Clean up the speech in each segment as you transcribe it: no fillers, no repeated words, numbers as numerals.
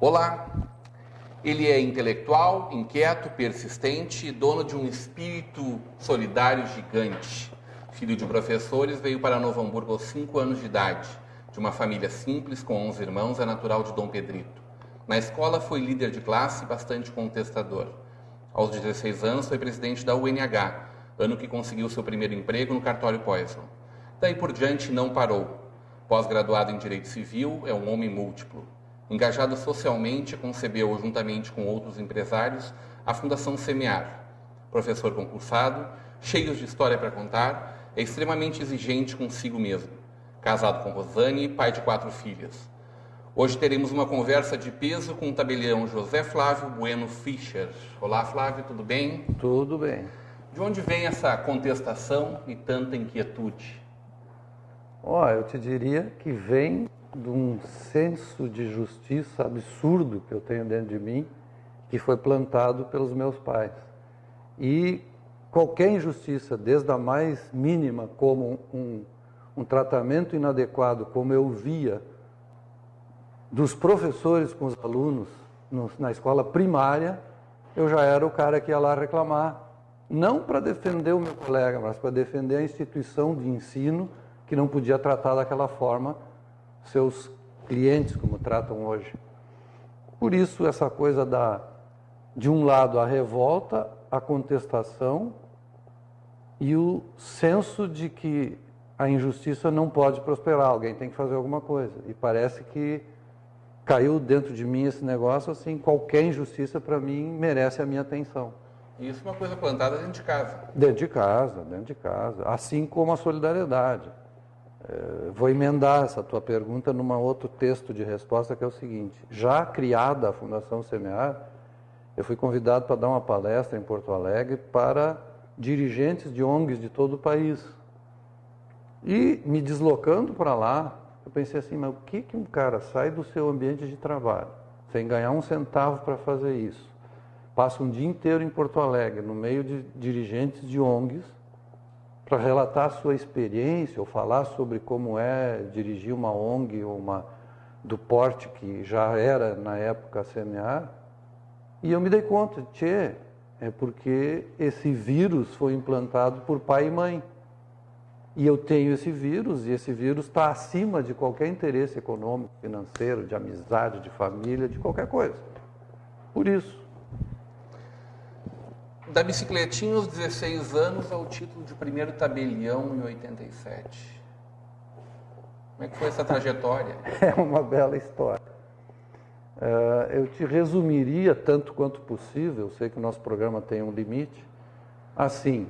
Olá! Ele é intelectual, inquieto, persistente e dono de um espírito solidário gigante. Filho de professores, veio para Novo Hamburgo aos 5 anos de idade. De uma família simples, com 11 irmãos, é natural de Dom Pedrito. Na escola foi líder de classe e bastante contestador. Aos 16 anos foi presidente da UNH, ano que conseguiu seu primeiro emprego no cartório Poisson. Daí por diante não parou. Pós-graduado em Direito Civil, é um homem múltiplo. Engajado socialmente, concebeu, juntamente com outros empresários, a Fundação Semear. Professor concursado, cheio de história para contar, é extremamente exigente consigo mesmo. Casado com Rosane, pai de 4 filhas. Hoje teremos uma conversa de peso com o tabelião José Flávio Bueno Fischer. Olá, Flávio, tudo bem? Tudo bem. De onde vem essa contestação e tanta inquietude? Eu te diria que vem de um senso de justiça absurdo que eu tenho dentro de mim, que foi plantado pelos meus pais. E qualquer injustiça, desde a mais mínima, como um tratamento inadequado, como eu via dos professores com os alunos na escola primária, eu já era o cara que ia lá reclamar. Não para defender o meu colega, mas para defender a instituição de ensino que não podia tratar daquela forma seus clientes, como tratam hoje. Por isso, essa coisa de um lado, a revolta, a contestação e o senso de que a injustiça não pode prosperar, alguém tem que fazer alguma coisa. E parece que caiu dentro de mim esse negócio, assim, qualquer injustiça para mim merece a minha atenção. Isso é uma coisa plantada dentro de casa. Dentro de casa. Assim como a solidariedade. Vou emendar essa tua pergunta num outro texto de resposta, que é o seguinte. Já criada a Fundação Semear, eu fui convidado para dar uma palestra em Porto Alegre para dirigentes de ONGs de todo o país. E me deslocando para lá, eu pensei assim, mas o que um cara sai do seu ambiente de trabalho, sem ganhar um centavo para fazer isso, passa um dia inteiro em Porto Alegre, no meio de dirigentes de ONGs, para relatar a sua experiência ou falar sobre como é dirigir uma ONG ou do porte que já era na época a Semear. E eu me dei conta, é porque esse vírus foi implantado por pai e mãe. E eu tenho esse vírus, e esse vírus está acima de qualquer interesse econômico, financeiro, de amizade, de família, de qualquer coisa. Por isso. Da bicicletinha aos 16 anos ao título de primeiro tabelião em 87. Como é que foi essa trajetória? É uma bela história. Eu te resumiria tanto quanto possível, eu sei que o nosso programa tem um limite. Assim,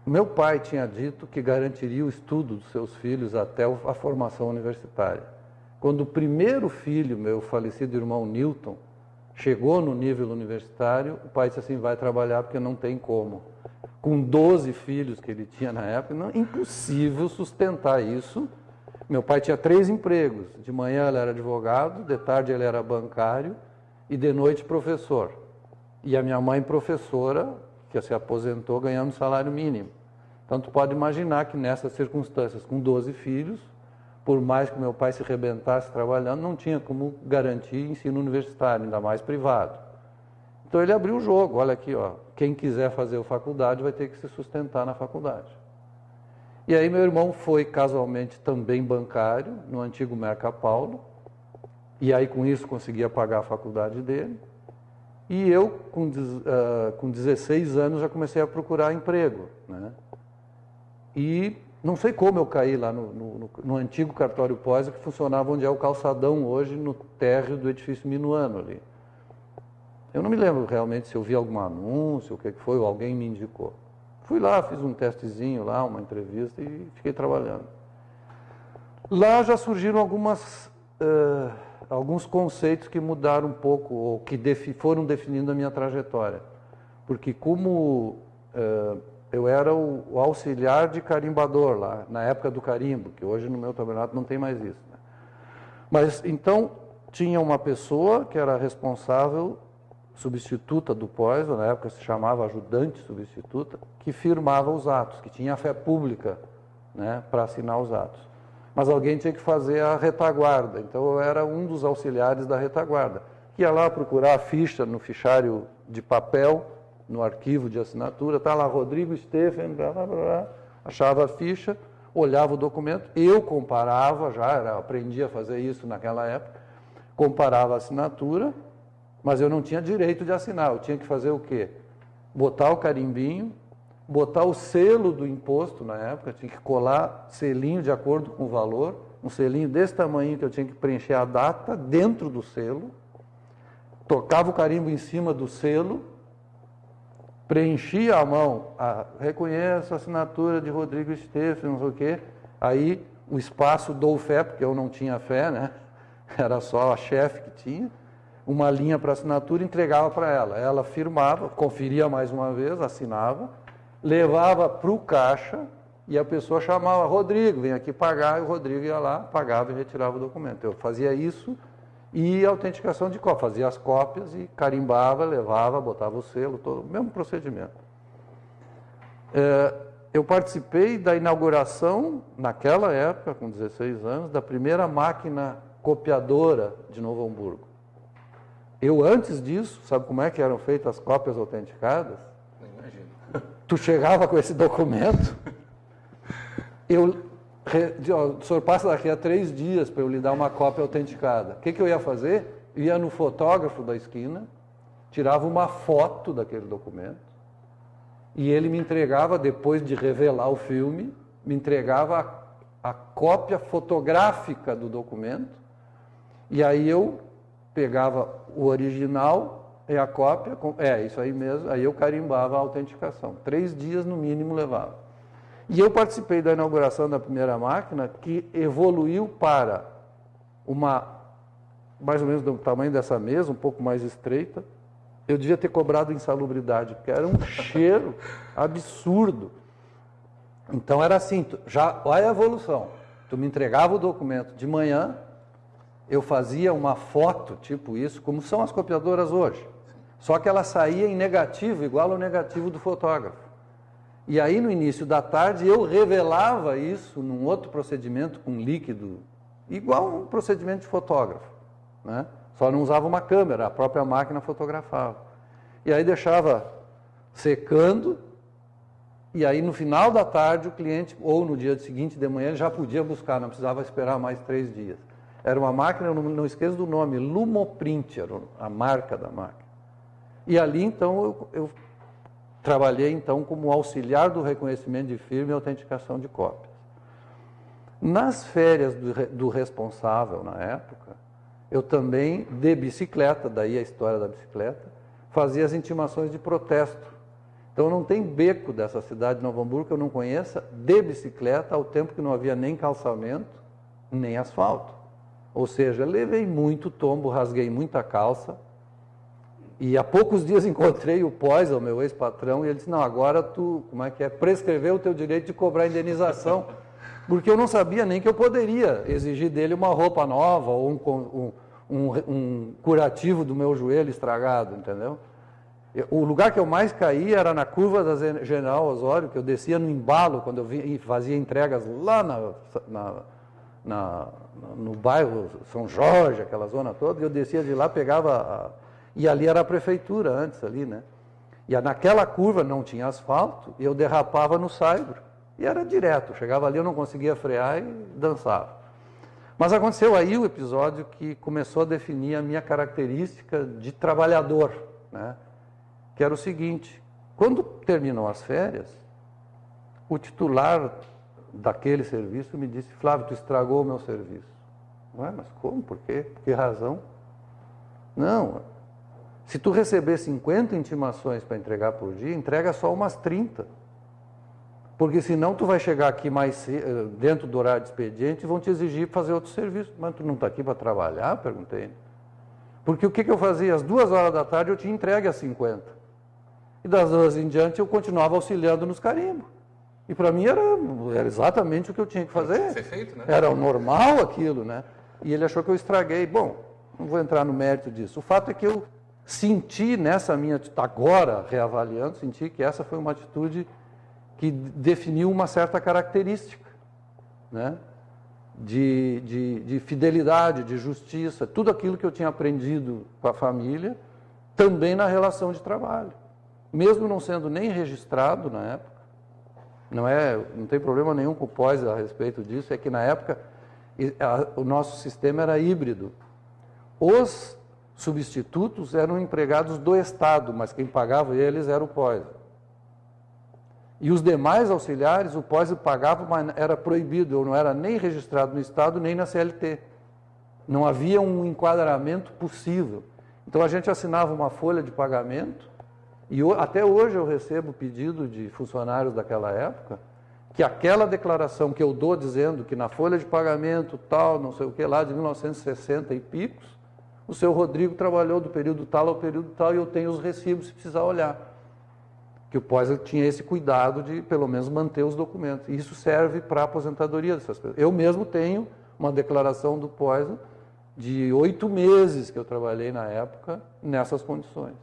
meu pai tinha dito que garantiria o estudo dos seus filhos até a formação universitária. Quando o primeiro filho, meu falecido irmão Newton, chegou no nível universitário, o pai disse assim, vai trabalhar porque não tem como. Com 12 filhos que ele tinha na época, impossível sustentar isso. Meu pai tinha 3 empregos. De manhã ele era advogado, de tarde ele era bancário e de noite professor. E a minha mãe professora, que se aposentou ganhando salário mínimo. Então tu pode imaginar que nessas circunstâncias, com 12 filhos, por mais que meu pai se rebentasse trabalhando, não tinha como garantir ensino universitário, ainda mais privado. Então ele abriu o jogo, olha aqui, quem quiser fazer a faculdade vai ter que se sustentar na faculdade. E aí meu irmão foi casualmente também bancário, no antigo Mercapaulo, e aí com isso conseguia pagar a faculdade dele. E eu, com 16 anos, já comecei a procurar emprego, né? E não sei como eu caí lá no antigo cartório Poisson, que funcionava onde é o calçadão hoje, no térreo do edifício Minuano ali. Eu não me lembro realmente se eu vi algum anúncio, o que foi, ou alguém me indicou. Fui lá, fiz um testezinho lá, uma entrevista e fiquei trabalhando. Lá já surgiram alguns conceitos que mudaram um pouco, ou que foram definindo a minha trajetória. Porque como eu era o auxiliar de carimbador lá, na época do carimbo, que hoje no meu tabelionato não tem mais isso, né? Mas então tinha uma pessoa que era responsável, substituta do Poisson, na época se chamava ajudante substituta, que firmava os atos, que tinha a fé pública, né, para assinar os atos. mas alguém tinha que fazer a retaguarda. Então eu era um dos auxiliares da retaguarda. Ia lá procurar a ficha no fichário de papel, no arquivo de assinatura, está lá Rodrigo Stephen, blá, blá, blá, achava a ficha, olhava o documento, eu comparava, aprendi a fazer isso naquela época, comparava a assinatura, mas eu não tinha direito de assinar, eu tinha que fazer o quê? Botar o carimbinho, botar o selo do imposto na época, tinha que colar selinho de acordo com o valor, um selinho desse tamanho que eu tinha que preencher a data dentro do selo, tocava o carimbo em cima do selo, preenchia a mão, reconheço a assinatura de Rodrigo Stephen, não sei o quê, aí o espaço dou fé, porque eu não tinha fé, né? Era só a chefe que tinha, uma linha para assinatura, entregava para ela firmava, conferia mais uma vez, assinava, levava para o caixa e a pessoa chamava, Rodrigo, vem aqui pagar, e o Rodrigo ia lá, pagava e retirava o documento. Eu fazia isso e autenticação de cópia, fazia as cópias e carimbava, levava, botava o selo, todo, o mesmo procedimento. Eu participei da inauguração, naquela época, com 16 anos, da primeira máquina copiadora de Novo Hamburgo. Eu, antes disso, sabe como é que eram feitas as cópias autenticadas? Não imagino. Tu chegava com esse documento, o senhor passa daqui a 3 dias para eu lhe dar uma cópia autenticada. O que eu ia fazer? Eu ia no fotógrafo da esquina, tirava uma foto daquele documento, e ele me entregava, depois de revelar o filme, me entregava a cópia fotográfica do documento, e aí eu pegava o original e a cópia, isso aí mesmo, aí eu carimbava a autenticação. 3 dias no mínimo levava. E eu participei da inauguração da primeira máquina, que evoluiu para uma, mais ou menos do tamanho dessa mesa, um pouco mais estreita. Eu devia ter cobrado insalubridade, porque era um cheiro absurdo. Então era assim, olha a evolução. Tu me entregava o documento de manhã, eu fazia uma foto, tipo isso, como são as copiadoras hoje. Só que ela saía em negativo, igual ao negativo do fotógrafo. E aí, no início da tarde, eu revelava isso num outro procedimento com líquido, igual um procedimento de fotógrafo, né? Só não usava uma câmera, a própria máquina fotografava. E aí deixava secando, e aí no final da tarde o cliente, ou no dia seguinte de manhã, ele já podia buscar, não precisava esperar mais 3 dias. Era uma máquina, eu não esqueço do nome, Lumoprint, era a marca da máquina. E ali, então, eu trabalhei, então, como auxiliar do reconhecimento de firma e autenticação de cópias. Nas férias do responsável, na época, eu também, de bicicleta, daí a história da bicicleta, fazia as intimações de protesto. Então, não tem beco dessa cidade de Novo Hamburgo que eu não conheça de bicicleta, ao tempo que não havia nem calçamento, nem asfalto. Ou seja, levei muito tombo, rasguei muita calça, e há poucos dias encontrei o Pós, o meu ex-patrão, e ele disse, não, agora tu, prescreveu o teu direito de cobrar indenização, porque eu não sabia nem que eu poderia exigir dele uma roupa nova, ou um curativo do meu joelho estragado, entendeu? O lugar que eu mais caí era na curva da General Osório, que eu descia no embalo, quando eu fazia entregas lá no bairro São Jorge, aquela zona toda, e eu descia de lá, pegava... E ali era a prefeitura antes, ali, né? E naquela curva não tinha asfalto, e eu derrapava no saibro. E era direto, chegava ali, eu não conseguia frear e dançava. Mas aconteceu aí o episódio que começou a definir a minha característica de trabalhador, né? Que era o seguinte, quando terminou as férias, o titular daquele serviço me disse, Flávio, tu estragou o meu serviço. Ué, mas como? Por quê? Por que razão? Não, se tu receber 50 intimações para entregar por dia, entrega só umas 30. Porque senão tu vai chegar aqui dentro do horário de expediente e vão te exigir fazer outro serviço. Mas tu não está aqui para trabalhar? Perguntei. Porque o que eu fazia? Às 2 horas da tarde eu tinha entregue às 50. E das 2 em diante eu continuava auxiliando nos carimbos. E para mim era exatamente o que eu tinha que fazer. Ser feito, né? Era o normal aquilo, né? E ele achou que eu estraguei. Bom, não vou entrar no mérito disso. O fato é que eu senti nessa minha, agora reavaliando, senti que essa foi uma atitude que definiu uma certa característica, né? de fidelidade, de justiça, tudo aquilo que eu tinha aprendido com a família, também na relação de trabalho. Mesmo não sendo nem registrado na época, não tem problema nenhum com o pós a respeito disso, é que na época o nosso sistema era híbrido. Os substitutos eram empregados do Estado, mas quem pagava eles era o pós. E os demais auxiliares, o pós pagava, mas era proibido, eu não era nem registrado no Estado, nem na CLT. Não havia um enquadramento possível. Então a gente assinava uma folha de pagamento, e até hoje eu recebo pedido de funcionários daquela época, que aquela declaração que eu dou dizendo que na folha de pagamento tal, não sei o que lá, de 1960 e picos, o seu Rodrigo trabalhou do período tal ao período tal, e eu tenho os recibos se precisar olhar. Que o pós tinha esse cuidado de, pelo menos, manter os documentos. E isso serve para a aposentadoria dessas pessoas. Eu mesmo tenho uma declaração do pós de 8 meses que eu trabalhei na época nessas condições.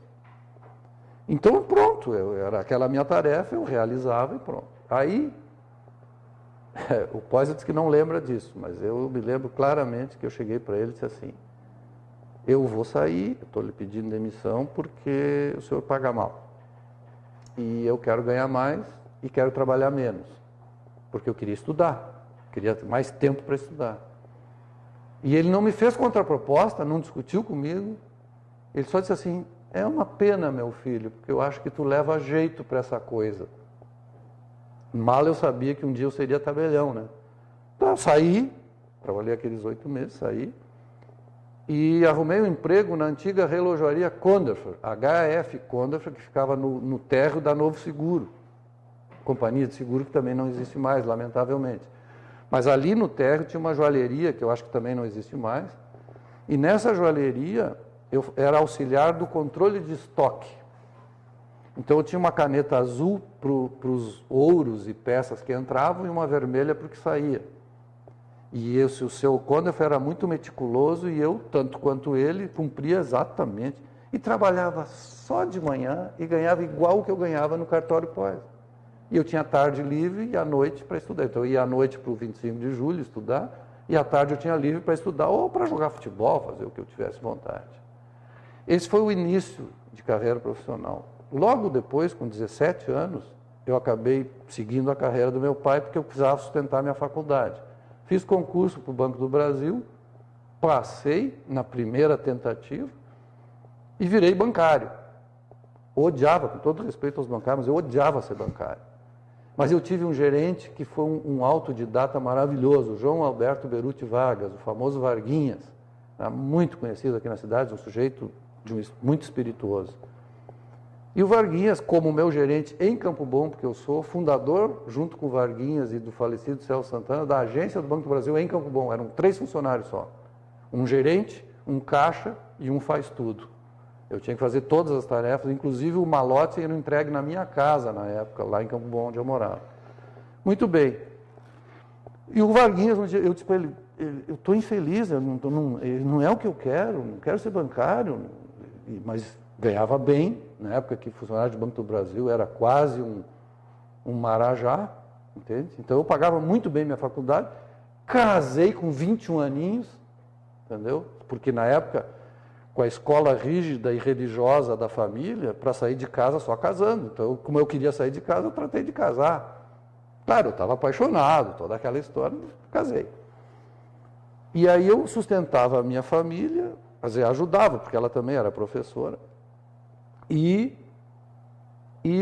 Então, pronto, era aquela minha tarefa, eu realizava e pronto. Aí, o pós disse que não lembra disso, mas eu me lembro claramente que eu cheguei para ele e disse assim: eu vou sair, eu estou lhe pedindo demissão porque o senhor paga mal. E eu quero ganhar mais e quero trabalhar menos, porque eu queria estudar, queria ter mais tempo para estudar. E ele não me fez contraproposta, não discutiu comigo, ele só disse assim: é uma pena, meu filho, porque eu acho que tu leva jeito para essa coisa. Mal eu sabia que um dia eu seria tabelião, né? Então eu saí, trabalhei aqueles 8 meses, saí, e arrumei um emprego na antiga relojoaria Conderfer, HF Conderfer, que ficava no térreo da Novo Seguro, companhia de seguro que também não existe mais, lamentavelmente. Mas ali no térreo tinha uma joalheria, que eu acho que também não existe mais, e nessa joalheria eu era auxiliar do controle de estoque. Então eu tinha uma caneta azul para os ouros e peças que entravam e uma vermelha para o que saía. E o seu Conderfer era muito meticuloso e eu, tanto quanto ele, cumpria exatamente. E trabalhava só de manhã e ganhava igual o que eu ganhava no cartório pós. E eu tinha tarde livre e à noite para estudar. Então eu ia à noite para o 25 de julho estudar e à tarde eu tinha livre para estudar ou para jogar futebol, fazer o que eu tivesse vontade. Esse foi o início de carreira profissional. Logo depois, com 17 anos, eu acabei seguindo a carreira do meu pai porque eu precisava sustentar minha faculdade. Fiz concurso para o Banco do Brasil, passei na primeira tentativa e virei bancário. Odiava, com todo respeito aos bancários, mas eu odiava ser bancário. Mas eu tive um gerente que foi um autodidata maravilhoso, o João Alberto Beruti Vargas, o famoso Varguinhas, muito conhecido aqui na cidade, um sujeito muito espirituoso. E o Varguinhas, como meu gerente em Campo Bom, porque eu sou fundador, junto com o Varguinhas e do falecido Celso Santana, da agência do Banco do Brasil em Campo Bom. Eram 3 funcionários só. Um gerente, um caixa e um faz-tudo. Eu tinha que fazer todas as tarefas, inclusive o malote era entregue na minha casa na época, lá em Campo Bom, onde eu morava. Muito bem. E o Varguinhas, um dia, eu disse para ele: eu estou infeliz, não é o que eu quero, não quero ser bancário, mas ganhava bem, na época que funcionário de Banco do Brasil era quase um marajá, entende? Então eu pagava muito bem minha faculdade, casei com 21 aninhos, entendeu? Porque na época, com a escola rígida e religiosa da família, para sair de casa só casando. Então, como eu queria sair de casa, eu tratei de casar. Claro, eu estava apaixonado, toda aquela história, casei. E aí eu sustentava a minha família, quer dizer, ajudava, porque ela também era professora, e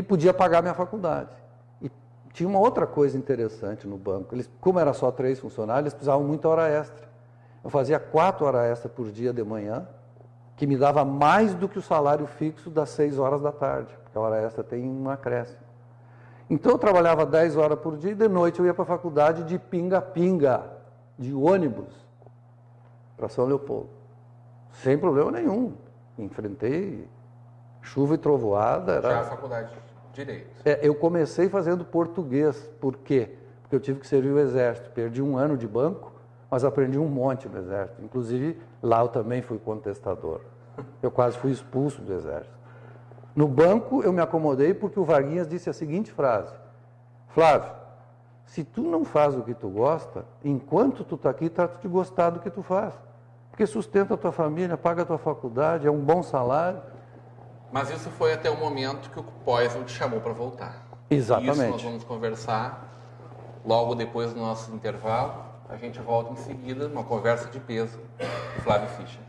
podia pagar minha faculdade. E tinha uma outra coisa interessante no banco. Eles, como era só 3 funcionários, eles precisavam muita hora extra. Eu fazia 4 horas extra por dia de manhã, que me dava mais do que o salário fixo das 6 horas da tarde, porque a hora extra tem um acréscimo. Então eu trabalhava 10 horas por dia e de noite eu ia para a faculdade de pinga-pinga, de ônibus, para São Leopoldo. Sem problema nenhum. Enfrentei chuva e trovoada. Já a faculdade de Direito. Eu comecei fazendo português. Por quê? Porque eu tive que servir o Exército. Perdi 1 ano de banco, mas aprendi um monte no Exército. Inclusive, lá eu também fui contestador. Eu quase fui expulso do Exército. No banco, eu me acomodei porque o Varguinhas disse a seguinte frase: Flávio, Se tu não faz o que tu gosta, enquanto tu está aqui, trata de gostar do que tu faz. Porque sustenta a tua família, paga a tua faculdade, é um bom salário. Mas isso foi até o momento que o Poisson te chamou para voltar. Exatamente. Isso nós vamos conversar logo depois do nosso intervalo. A gente volta em seguida, uma conversa de peso com Flávio Fischer.